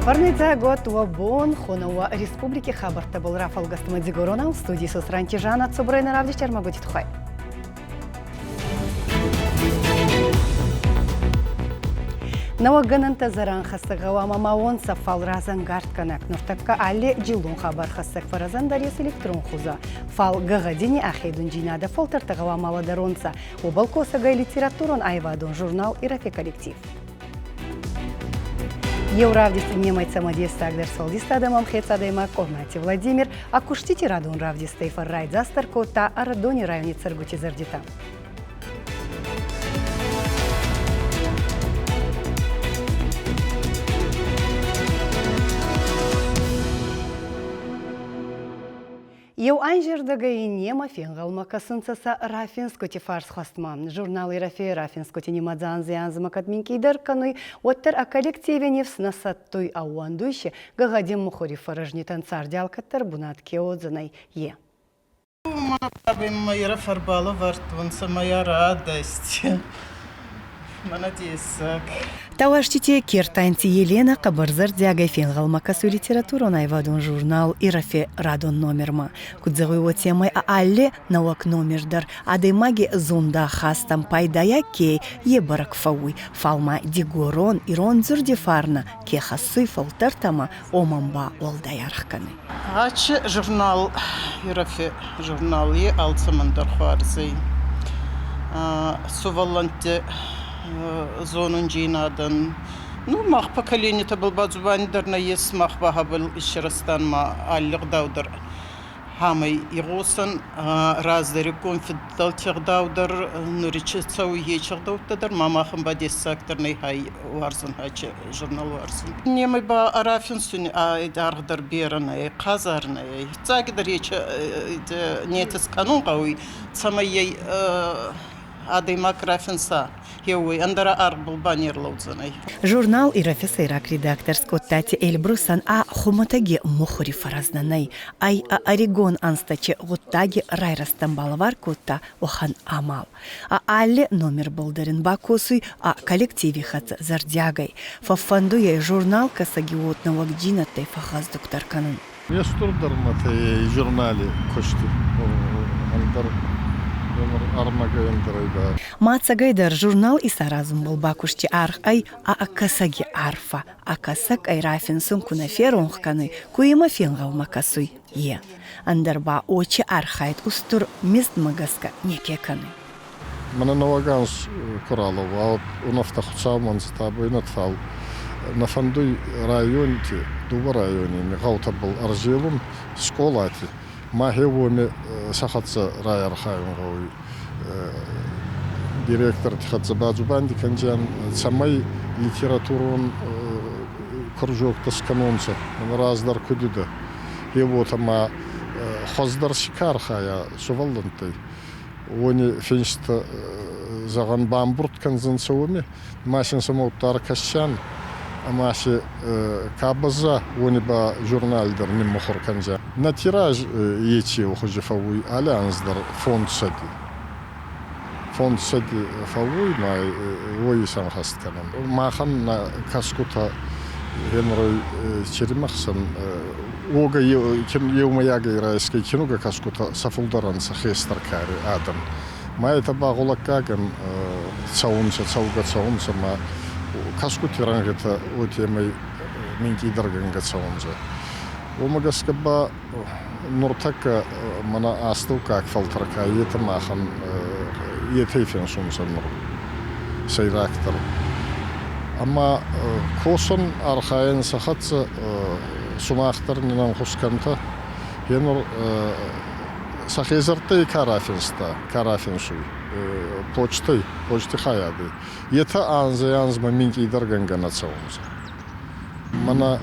Варнидзе год уабон хонова республики хабарта был Рафал Гастамадзигорона в студии Сосранти Жана Цубрайна Равдичар Магутит Хай. Навагананта заран хастагава мамаон сафал разан гартканак нуртакка алле джилун хабар хастак фаразан дарес электрон хуза. Фал гагадини ахейдун джинада фолтартагава маладаронца. Убалкосага литературон айвадун журнал Ирафе коллектив. Евравдисти немайца мадеста агдер солдиста адамам хецадайма Корнати Владимир, а куштити радун равдисты фаррайд застарко та арадони районе царгути зардита. Ев анжердага и нема фенгалма касынцаса Рафинскоти фарс хастма. Журнал Ирафе Рафинскоти немадзан зианзыма кадминкейдер кануй оттер а коллективе невс насаттуй ауандуйше гагадим мухори фаражнитан цардялкаттар бунатке отзанай е. Моя фарбала вартванца, моя радость. Молодец. Тауаштите кертанти Елена Кабарзар дягай фенгалма касу литературу найвадун журнал Ирафе радон номерма. Кудзагуйо темай алле науак номердар адаймаги зунда хастам пайдая кей ебарак фауй фалма дигорон ирон зурди фарна ке хасы фалтартама омамба олдаярхканы. Ач журнал Ирафе журнал е алцамандар хварзай. Суваланте зонун джинадан. Ну, мах поколение-то был бадзубандар на ес мах бахабл ишрастан ма аллик даудар. Хамай игосан раздары конфидалтер даудар нуричецау ечер даудар мамахам бадессакторный хай варзан хаче журнал варзан. Немай ба арафинсун айдаргдар беранай казарнай. Цагдар ече нетес канун кауй самай адаймак рафинса. Журнал Ирафе сайрак редактор скоттати Эльбрусан хуматаги мухори фаразнанай. Ай Орегон анстаче гуттаги райрастамбалавар кутта охан амал. Алле номер болдарин бакосуй коллективе хаца зардягай. Фафандуя журнал касагиотного гдина тайфахаз доктор канун. Я стурдармата журнале кошти. Мацагайдар журнал и саразум был бакушти арх ай акасаги арфа. Акасак ай рафинсун кунаферун хканы куима фенгал макасуй е. Андарба очи архайт устур мест магаска некеканы. Мана наваганс коралов, а вот у нафтахуцаман стабы натфал. На фандуй районе, дуба районе, михаута был арзелун школати. Махевоме сахатса райархайнгауи директор тхатса баджубанди канжан самай литературун кружок тасканонца раздар кудуда его тама хоздар шикархая сувалдантай они финста заган бамбурт канзансауми машин самоуттар кашан Амаши кабаза они ба журналдар не мохор канжа. На тираж ечи ухожи фауи алянсдар фонд сади. Фонд сади фауи май вои сам хастканам. Махан на каскута генрой черемахсан ога еумаяга ирайской кинуга каскута сафулдаран сахестар кари адам. Май это багулакаган цаунса цауга ма каскути рангета отемай минки дарганга цаунза. Омагаскаба нуртака мана астыл как фалтарка ета махан етейфен сумсан нур сайрактар. Ама косон архаен сахатса сумахтар нинам хусканта енур сахезартай карафинсуй. Почты хаяды. Это анзма минки дарганга нацаумза. Мана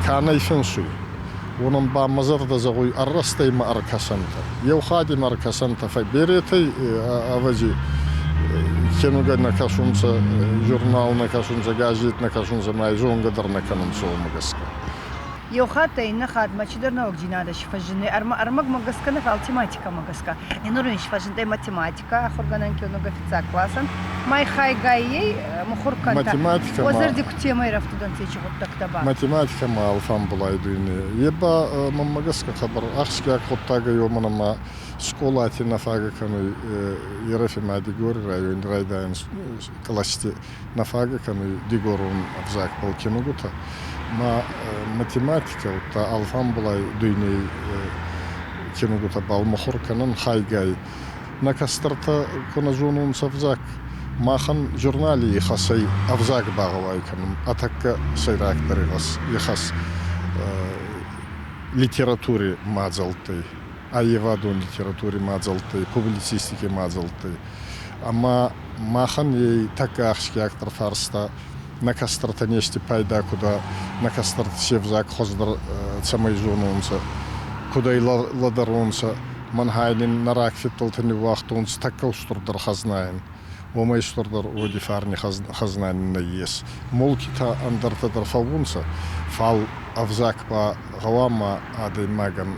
канай фенсуй. Онам ба мазарда загуй аррастайма аркасанта. Еухади маркасанта фаберетай авази кенуга накасунца журнал накасунца газет накасунца майзонга дар наканум соумагаска. يوخات نخاد ما تشدرنا وجينا هذا شفجني أرمق مقصكنا في التماتيكا مقصكا إنه شفجني ماتيماتيكا خرجنا نكون نقف كلاسا ما يخاي جاي مخور كنتا ماتيماتيكا وزر دي كتير ما يرفض دنتي شغل تكتبا ماتيماتيكا ما الفام بلايدويني يبا مما قصك خبر أخشك خطاقة يومنا ما سكولاتي نفاقة كانوا يرفي مع ديغور رايون رايدان كلاشتي نفاقة كانوا ديغورون أفزاك بالكينوغوتا ما математика та алфам была дуйни кинугута бал мохор канан хайгай на кастрата коназунун савзак махан журнали хасай авзак багавай канан атакка сайрак даригас яхас литературе мазалты аевадун литературе мазалты публицистике мазалты ама махан ей така ахшки актор фарста на кастрата нести пайда куда на кастрата севзак хоздар самай зонунса куда и ладарунса манхайлин нарак фитталтани вахтунс такка устурдар хазнаин омай устурдар оди фарни хазнаин на ес молкита андартадар фавунса фал авзак па гавама ады маган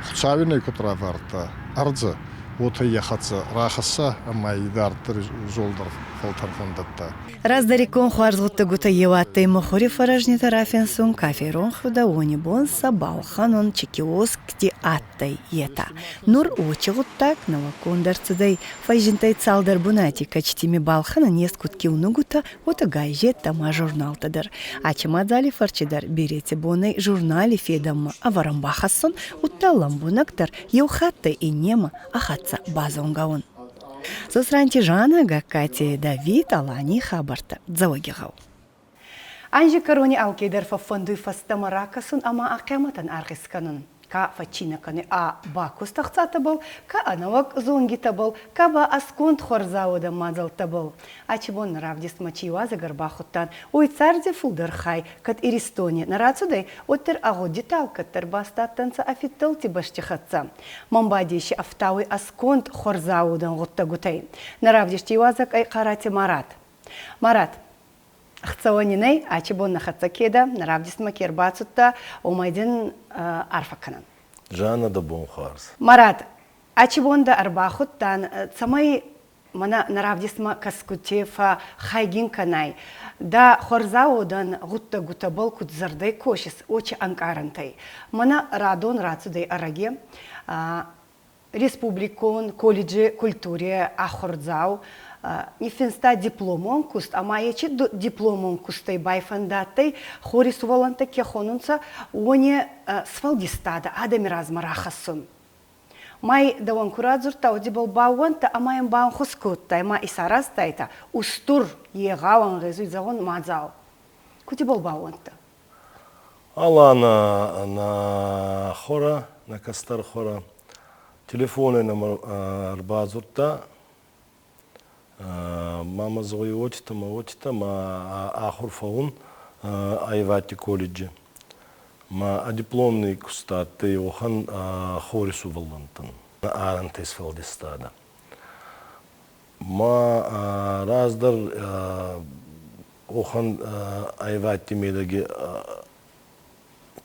хцавиной кутра варта ардза ота яхатса рахаса ама идартыр жолдар фалтарфандатта Раздарикон хуарзгутта гута еваттай мохори фаражни тарафенсун каферон худа онибон сабалханон чекиоскти аттай ета. Нур учигуттак навакундарцыдай файжинтай цалдар бунати качтими балхана нескутки унугута ота гайжетта ма журналтадыр. Ачимадзали фарчидар берете бонай журнали федамма аварамбахассон утталлам бунактар еухаттай и нема ахатса базонгаун. Сосранти Жана Гакати Давид Алани Хабарта Завогигау. Анжи Карони Алкейдер фафандуй фастамаракасын ама акематан аргисканын. Ка фачина каны бакус тахцата был, ка анавак зонгита был, ка ба асконт хорзауда мазалта был. Ачибон равдис мачива загарбахуттан, ой царзе фулдерхай, кат иристони, нарацудай, оттер агодитал, каттер бастаттанца афитталти баштихатца. Мамбадиши афтауи асконт хорзаудан гуттагутай. Наравдиш тивазак ай карати Марат. Марат. Хцаваниней, ачибон нахатса кеда, наравдис макер бацутта, омайден арфаканан. Жана да бонхарс. Марат, ачибонда арбахуттан, цамай мана наравдисма каскутефа хайгин канай, да хорзаудан гутта гутабал кудзардай кошис, очи анкарантай. Мана радон рацудай араге, республикон, колледжи культуре ахорзау, Нифинста дипломон куст, ама ечи дипломон кустай байфандаттай, хорис воланта кехонунца, оне свалдистада, адами размарахасын. Май даван курадзур тауди был бауанта, ама им баун хускутта, ама исарастайта, устур егаван резуй загон мадзау. Кути был бауанта? Ала на хора, на кастар хора, телефоны номер арбазурта, мама зоиотита, ма ахур фаун айвати колледжи. Ма дипломный кустат ты охан хорису валантан. Арантес фалдистада. Ма раздар охан айвати медаги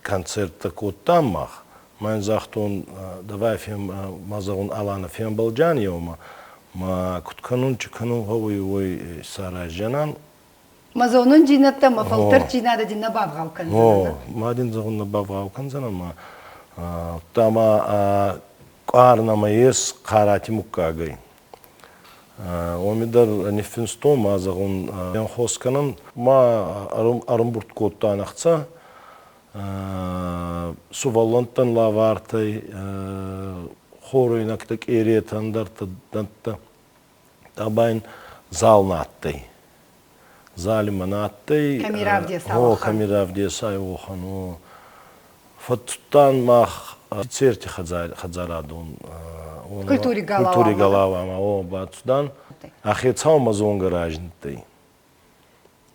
концерта коттамах. Майн захтон давай фем мазагун алана фем балджаниома. ما كنت كانون هو سارة جنان ما زونون جينتا ما فلتر جينا ده جينا بابغاو كان زمان ما دين زغون بابغاو كان زمان ما تما قارنا ما يس قاراتي مكاغي ومدر نفنستو ما زغون ينخوس كانن ما أرمبورت كوتا نخصا سوالنتن لافارتي خورينا كتك إيريتان دارتا табайн зал наттай. Залима наттай. Камиравдия сайохану. Фаттан мах церти хадзарадун. Культури Культури галава ма о бацудан. Ахецау мазон гаражнтай.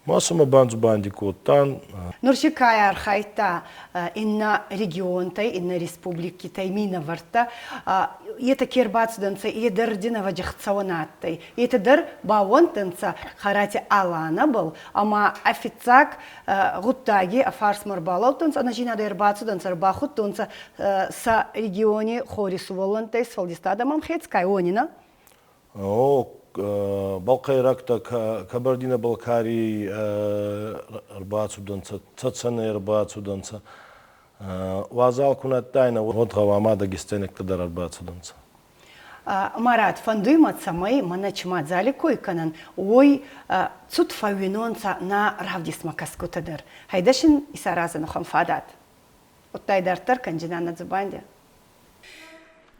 Масума банцу бандикоттан. Нуршикая архайта инна регионтай, инна республикитай, мина варта, это кирбацданца, и дардина ваджахцаонаттай, и это дар баонтанца харати алана был, ама офицак гуттаги, афарс марбалалтанца, она жина дербацданца, арбахутанца са регионе хорисувалантай, с Валдистада мамхецкай, онина. Балқайракта Кабардино Балкарии рбацуданца, цацане рбацуданца, вазал кунаттайна вот гавама дагестенек тадар рбацуданца. Марат фандуймат самай маначмат заликой канан ой цут фавинонца на равдисма каскутадар. Хайдашин исаразан хамфадат. Оттайдар таркан джинана зубанде.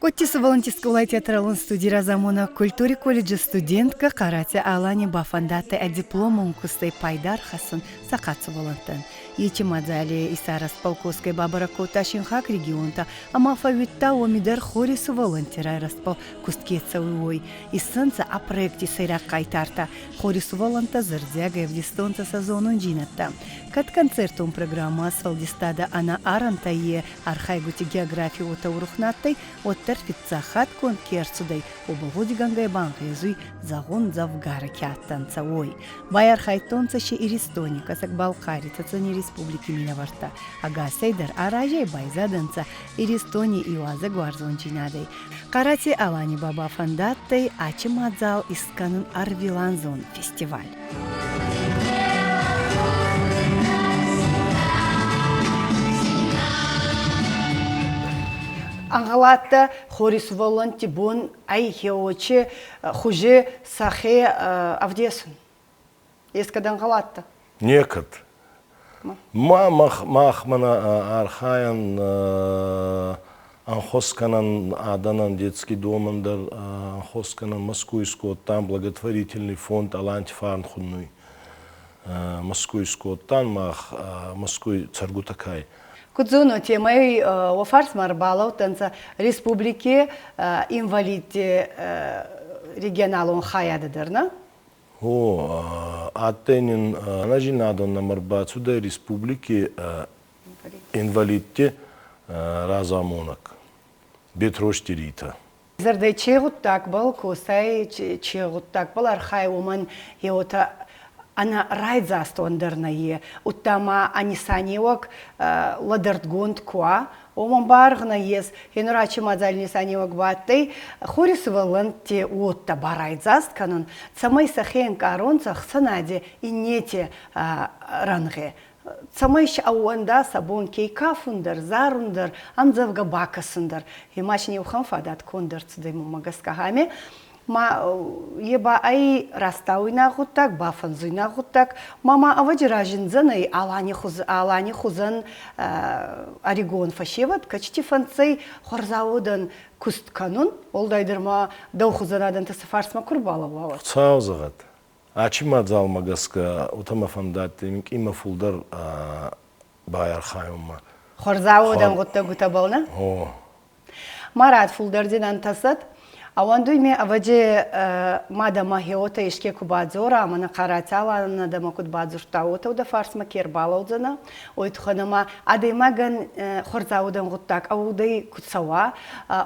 Коттису волонтискулай театралын студира замона культури колледжи студентка карате алани бафандаты а дипломон кустай пайдар хасын сакатсу волонтан. Ечи мадзали исарас полковской бабарако ташинхак регионта, ама фавитта омидар хорису волонтера распал кусткеца уой. И сынца о проекте сайрак кайтарта. Хорису волонта зырдзяга в дистонца сезону джинатта. Кат концертум программа с Валдистада ана арантае архайгути географию ота урухнаттай от терфитца кон керцудай обоводи гангай банка язуй загон завгара кяттанца ой. Бай архайтонца ще иристони касак Балкари цацани республики Минаварта. Ага сейдер аражай байзаданца иристони иуаза гварзончинадей. Карати алани баба фандаттай ачи мадзал исканын арвиланзон фестиваль. Ангалатта хорис волонтибон ай хеоче хуже сахе авдесун. Есть когда ангалатта? Некот. Махмана архаян анхосканан аданан детский домандар анхосканан Москвийского там благотворительный фонд Алантифарн хуннуй. Москвийского там Москвы царгутакай. Кудзуно темой офарс марбалау танца республики инвалид регионалон хаядадырна. Аттенин нажинадон на марбацуда республики инвалидте разамонак. Бетроштирита. Зардай чегут так был, кусай чегут так был, архай уман еота она райдзастондарная, уттама анисаниок ладардгонд куа, оман баргна ес, хенурачи мадзаль нисаниок баттай, хорис валанте утта барайдзаст канон, самай сахен каронцах санаде и нете ранге. Самайш ауанда сабон кейкафундар, зарундар, амзавга бакасундар. Химачни ухам фадат кондар цдайму магаскахами. Ма еба ай растауина гуттак, бафанзуина гуттак, мама аваджиражин занай алани хузан орегон фашеват, качти фанцей хорзаудан кустканун, олдайдырма даухузанадан тасафарсма курбалава. Цаузагат. Ачима зал магаска утамафандат има фулдар байар хайума. Хорзаудан гутта гутабална? Марат фулдардин антасат. Авандуйме аваджи мадама хеота ишке кубадзора, амана каратяла надама кудбадзурта ота уда фарсма кербалаудзана, ойтханама адаймаган хорзаудан гуттак, аудай кутсава,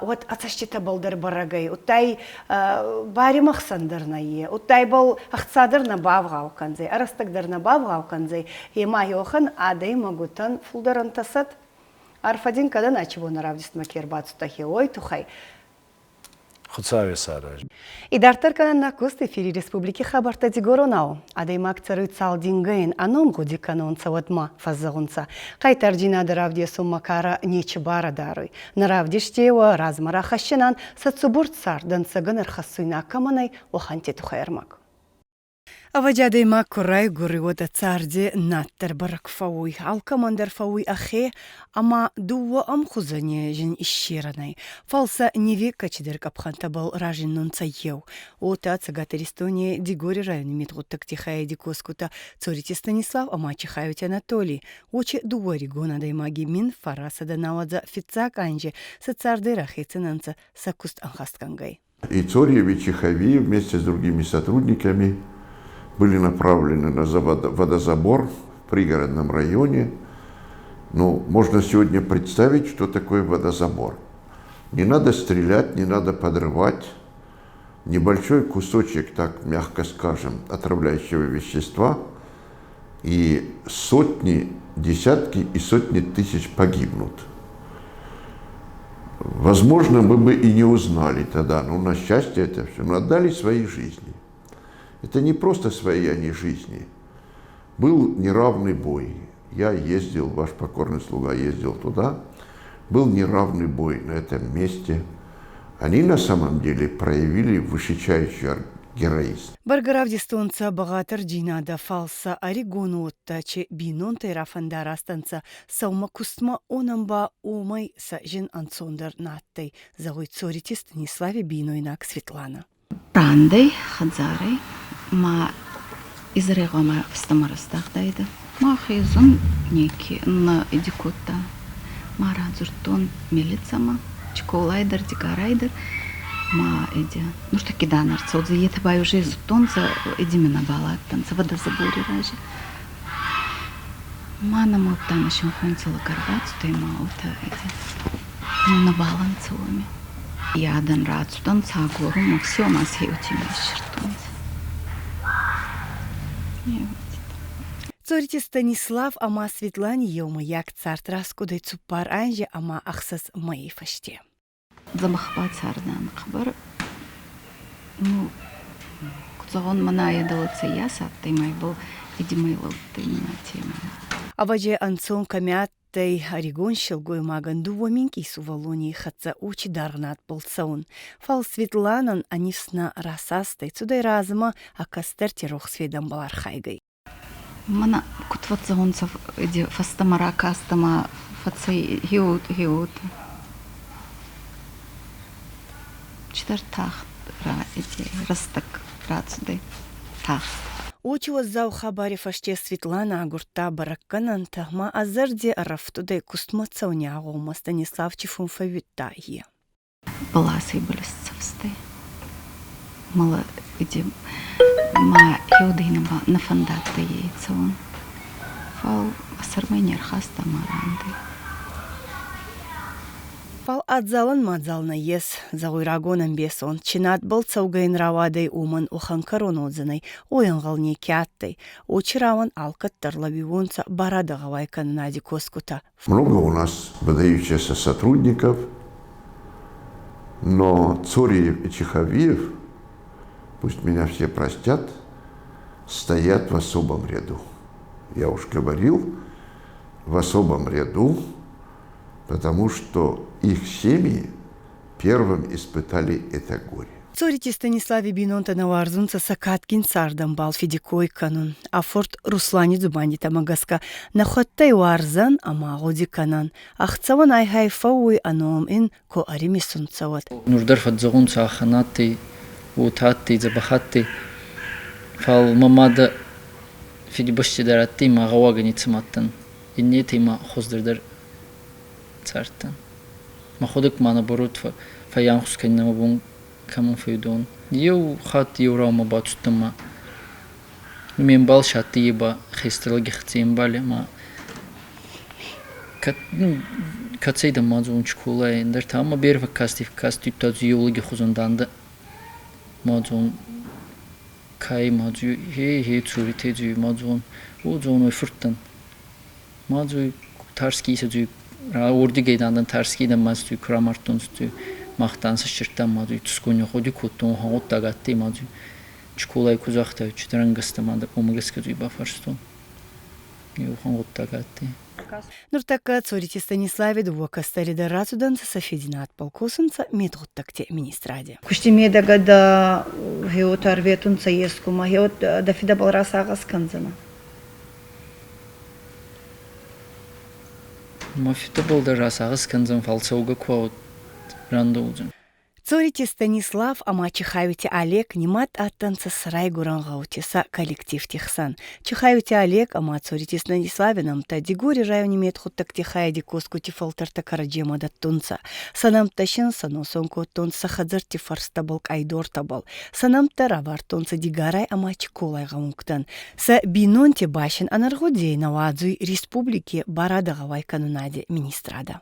вот ацаштита балдар барагай, утай бари махсандарнае, утай бал ахцадарна бавгауканзай, арастагдарна бавгауканзай, ема хеохан адаймагутан фулдарантасат, арфадин кадан ачивон равдистма кербацута хеой тухай. И дартаркан на кост эфире Республики Хабарта Дигоронау. Адаймак царует салдингейн, аном годиканон цаватма фаззагунца. Кайтарджина даравде суммакара нечи бара даруй. Наравдиштева размара хащенан сацубурт цар дансаган архасуйна каманай оханте тухайрмак. Аваджадей макурай гуриода царде наттер барак фауй, алкамандер фауй ахе, ама дуwa ам хузане жин ищеранай. Фалса неве качидер капханта был ражин нунца ев. Ота цагатеристоне дигори районе метгуттак тихая дикоскута цорити Станислав амачихают Анатолий. Оче дуари гонадай маги мин фараса да наладза фицак анже са царде рахецинанца сакуст анхасткангай. И Цорьев, и Чехови вместе с другими сотрудниками были направлены на водозабор в пригородном районе. Ну, можно сегодня представить, что такое водозабор. Не надо стрелять, не надо подрывать. Небольшой кусочек, так мягко скажем, отравляющего вещества, и сотни, десятки и сотни тысяч погибнут. Возможно, мы бы и не узнали тогда, но на счастье это все, но отдали свои жизни. Это не просто свои они жизни. Был неравный бой. Я ездил, ваш покорный слуга ездил туда. Был неравный бой на этом месте. Они на самом деле проявили высочайший героизм. Баргарав дистонца багатыр джинада фалса орегону оттаче бинон терафандара станца саума кустма онамба умай са жин ансондер наттай загой цорити Станиславе Бинойнак Светлана. Рандай, хадзарай, ма изрегома встамарастахдайды. Ма хизун неки на эдикотта. Ма радзуртон милицама, чколайдер, дикарайдер. Ма эди, ну что киданар, цодзи етабай уже зутонца эдимена балаттанца, водозабори ражи. Ма нам оттан еще хонцела карбацу, то и ма ота эди, ну на баланцелами. Ядан рацудан цагору, ма все ма сеутими шертонца. Цорити Станислав ама Светлане йома як цартрас кудай цупар анже ама ахсас моей фаште. Замахбат сардан хабар. Ну, кузагон мана едалыца яса, ты май был эдимейлов, ты на тема. Аваже анцон камяттай орегон шелгой маганду воминки сувалони хатца учи дарнат болсаун. Фал Светланан анисна расастай цудай разыма акастер тирох сведам балар хайгай. Мана кутват загонцев эди фастамара кастама фацей хиут. Читар тахт ра эти растак рацудай тахт. Учила зау хабари фаште Светлана агурта баракканан тахма азарде рафтудай кустмацауня агома Станислав Чифунфавиттайе. Баласы блесцевстай. Мала эди ма хиудина на фандатта яйцон. Фал асармайнер хаста маранды. Фал адзалан мадзална ес загуйрагонан бесон чинат был цаугайн равадай уман уханкарон отзанай оянгалне кяттай очираван алкаттарлавивонца барадагавайкан нади коскута. Много у нас выдающихся сотрудников, но Цориев и Чеховиев, пусть меня все простят, стоят в особом ряду. Я уж говорил, в особом ряду, потому что их семьи первым испытали это горе. Цорити Станиславе Бинонта наварзунца сакаткин сардан бал фидикой канун, а форт Руслани зубани тамагаска нахоттай варзан амагоди канан, ахцаван айхай фауи аном ин ко аримисунцават. Нурдар фадзагунца аханатти, утатти, забахатти, фал мамада фидибашти даратти магавагани цматтан, иннети ма хоздырдар цартан. ما خودك ما نبرد فيانخس كنا مبون كمان فيدون يو خات يورا ما باتستما من بال شاتي با خيستل جختين بالي ما كتسيد ما زون شكولا إندر تام ما بيرف كاستي تازيول جخوزن داندا ما زون كاي ما زو هي تسوري تزو ما زون وزون وفرتن ما زو تارسكي سزو Ордигейдандан тарскидан мазду крамартунсту махтанса ширтан маду тускуня ходи кутун хот дагатти маду чкулай кузахта чтрангаста мада помгаскаду бафарсту ю хот дагатти Нуртака Цорити Станиславе дуака старида рацуданца Софидинат полкосунца метрутакте министраде. Куштимеда гада геот арветунца ескума геот дафида балрасагас канзана. Мафита был даже асагас канзан фалцауга кваут рандоузен. Цорите Станислав, ама Чихавите Олег немат аттанца срай гурангаутиса коллектив тихсан. Чихавите Олег, ама цорите Станиславинам та дигури районе мет хуттак тихайди коску тифалтарта караджема да тунца. Санам ташин сано сонко тунца хадзар тифарста балк айдор табал. Санам таравар тунца дигарай ама чиколай гаунктан. Са бинонте башин анаргудей навадзуй республики Барадагавай канунаде министрада.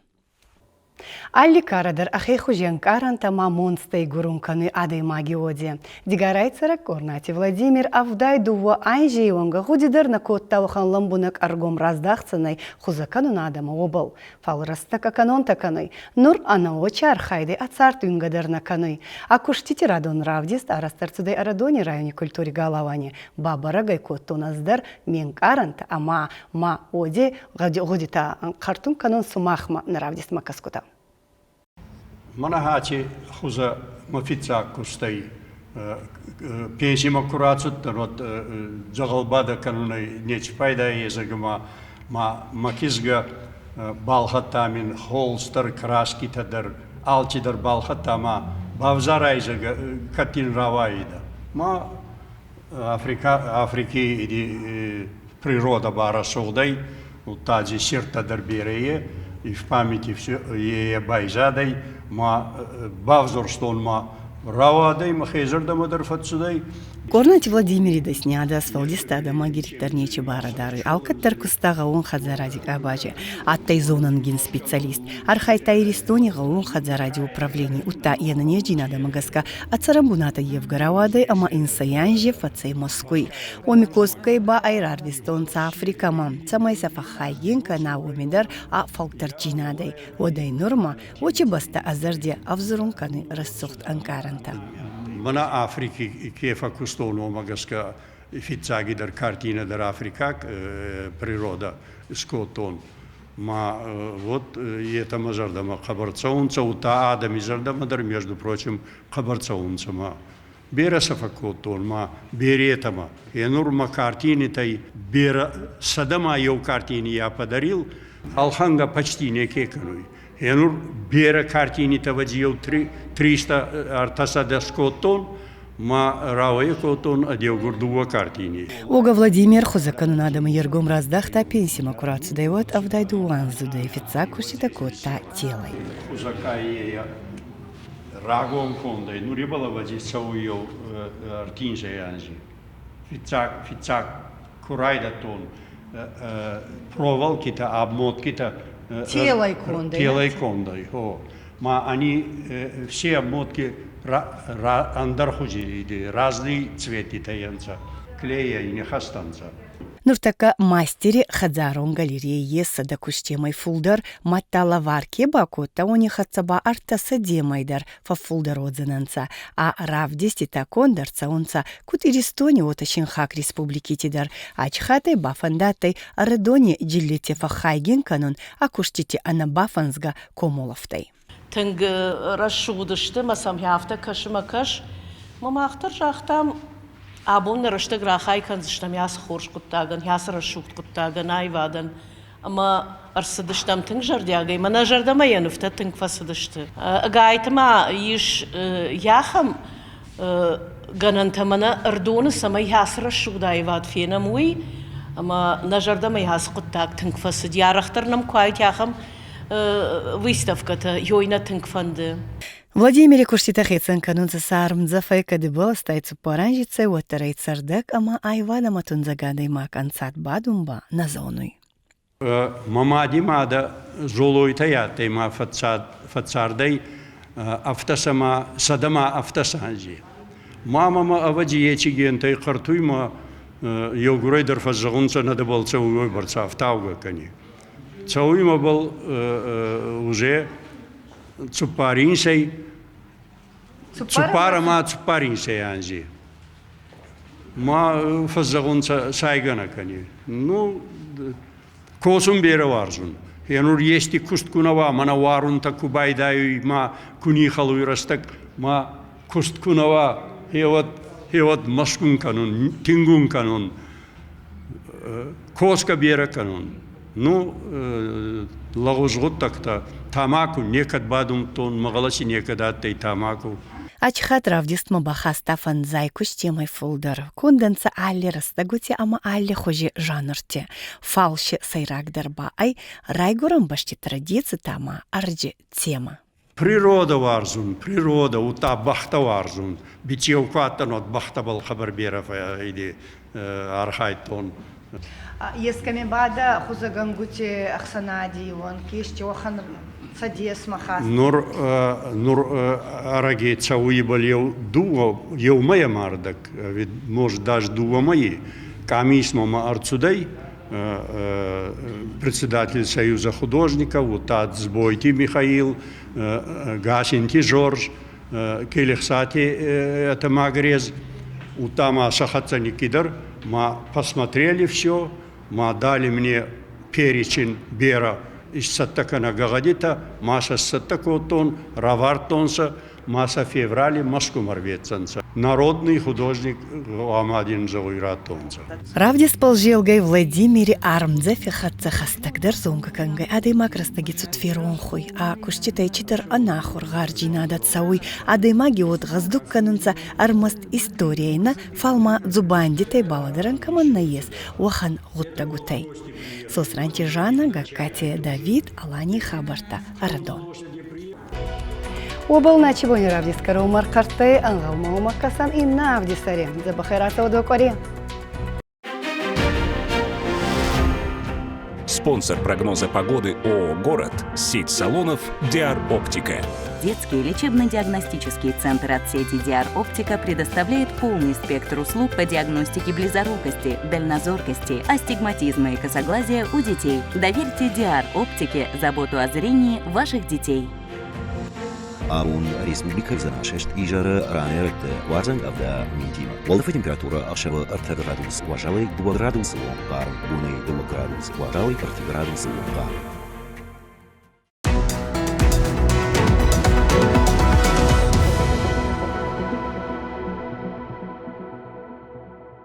Алли карадар ахей хужен каранта мамонстай гурунканы адай магиоде. Дигарайцара корнати Владимир Авдай дува айжейонга худидар на коттаухан ламбунак аргом раздахцанай хузакануна адама обал. Фалраста каканон таканой. Нур анаоча архайды ацартуингадар наканой. Акуштити радон равдист арастарцудай арадони районе культури галавани. Бабарагай коттуназдар мен каранта ама ма оде годита картун канон сумахма наравдист макаскута. Манахачи хуза мафица кустай пенсима курацут вот загалбада кануной нечпайда езагма макизга балхатамин холстер краски тадар алтидар балхатама бавзарайзага катин раваида ма Африки иди природа бара согдай утази сирта дарберее и в памяти все е байзадай ма бавзорстон ма равадай ма хезердама дарфатсудай. Корнати Владимири да сняда свалдистада магириктар нечи барадары. Алкаттар кустага он хадзаради абажи. Аттай зонангин специалист. Архайтай ристони гаун хадзаради управлений. Ута яна неждинада магаска. Ацарамбуната евгаравадай ама инсаянже фацей Москвы. Омикоскай ба айрарвистонца Африкама. Цамайса фахайгинка на умидар а фалктарчинадай. Одай норма. Очи баста азарде авзурунканы рассухт анкаранта. Мана Африки кефа кустоно магаска фицаги дар картина дар Африка природа скотон. Ма вот это мазардама кабарцаунца ута адам изардама дар между прочим кабарцаунца ма бера сафакотон ма беретама. Енурма картины тай бера садама йо картини я подарил алханга почти не кекануй. Енур бера картини тавадзил 300 артасада скотон, ма равая котон адел гурдува картини. Ога Владимир хузаканунадам ергом раздахта пенсима курацу дайвот авдайду уанзу да эфица курсита кота телай. Хузакая рагон кондай, ну рибала вади сауйо артинже янжи. Фицак курайда тон, провалкита, обмоткита. Телай кондай, ма они все обмотки андархузи, разные цветы таянца, клея и нехастанца. Нуртака мастери хадзарон галереи еса да куштемай фулдар матталаварке бакота они хацаба артаса демайдар фа фулдар отзананца, а равдести такондарца онца кутиристони оташин хак республики тидар, ачхатай бафандатай арадони джилете фа хайген канон, а куштите ана бафанзга комоловтай. Тынг расшудышты масам яфта кашмакаш, мамахтар жахтам Абон рыштык рахай канзыштам яс хорш куттаган, яс расшукт куттаган айвадан. Ама арсыдыштам тынг жардягай, мана жардама януфта тынг фасыдышты. Гайтама иш яхам ганантамана ардоны сама яс расшукда айвад фена муй, ама на жардама яс куттаг тынг фасыд. Ярахтарнам куайт яхам выставката йойна тынг фанды. Владимире куштитахицен канунца сармдза файкады была стайцу поранжице уатарай цардак, ама айвада матунзагадай мак ансат бадумба на зонуй. Мамади мада золойта ятай ма фацардай автосама садама автосанжи. Мама авади ечигентай картуйма йогурайдар фазагунца надо был цауй барца автауга кани. Цауйма был уже Цупаринсей, Цупарама Цупаринсей анзи. Ма фазагунца сайгана кани. Ну, косум бера варзун. Янур ести кусткунава, мана варун таку байдаю, ма кунихалуй растак, ма кусткунава, хеват маскун канун, тингун канун, коска бера канун. Ну, лагузгут так-то тамаку некад бадум тон магаласи некада тей тамаку. Ачхат равдистма бахаста фанзайкуш темой фулдер. Кунданца алли растагути, ама алли хожи жанрте. Фалши сайрагдар ба ай райгурам башти традиции тама арджи тема. Природа варзун, природа, ута бахта варзун. Бичевкатан от бахта был хабар беров или архайтон. Есками бада хузагангути ахсанади вон кишти охан садес махас. Нур араги цауи был ев моя мардак, ведь может даже дуа мои. Камис мама арцудай, председатель Союза художников, утат Сбойти Михаил, Гасинти Жорж, Келихсати это Магрез, утама Сахатцани Кидар. Мы посмотрели все, мы дали мне перечень бера из Саттакана Гагадита, Маса Саттакотон, Равартонса, Маса февраля Москву Марветцанца. Народный художник Амадин Завуйратонца. Равдис полжилгай Владимире Армдзефе хатца хастагдер зонгакангай, ады макрастаги цутферонхуй, а куштитай читер анахур гарджина датсауй, ады маги от газдук канунца армаст историяйна фалма дзубандитай баладаран каманна ес, уахан гуттагутай. Сосранти Жана, Гакати Давид, Алани Хабарта, Арадон. وبل ناتشبوني رابدي سكرو مرقرتي أنغلمو مكسان إنا عبدي سريم زبخيرات ودوكوري. Спонсор прогноза погоды ООО «Город» – сеть салонов «Диар Оптика». Детский лечебно-диагностический центр от сети «Диар Оптика» предоставляет полный спектр услуг по диагностике близорукости, дальнозоркости, астигматизма и косоглазия у детей. Доверьте «Диар Оптике» заботу о зрении ваших детей. Арун республика занашешт ижара ранерт варзанг авда минтима. Волдовая температура ашева 4 градус, уважалый 2 градуса лонгар, буны 2 градус, уважалый 4 градуса лонгар.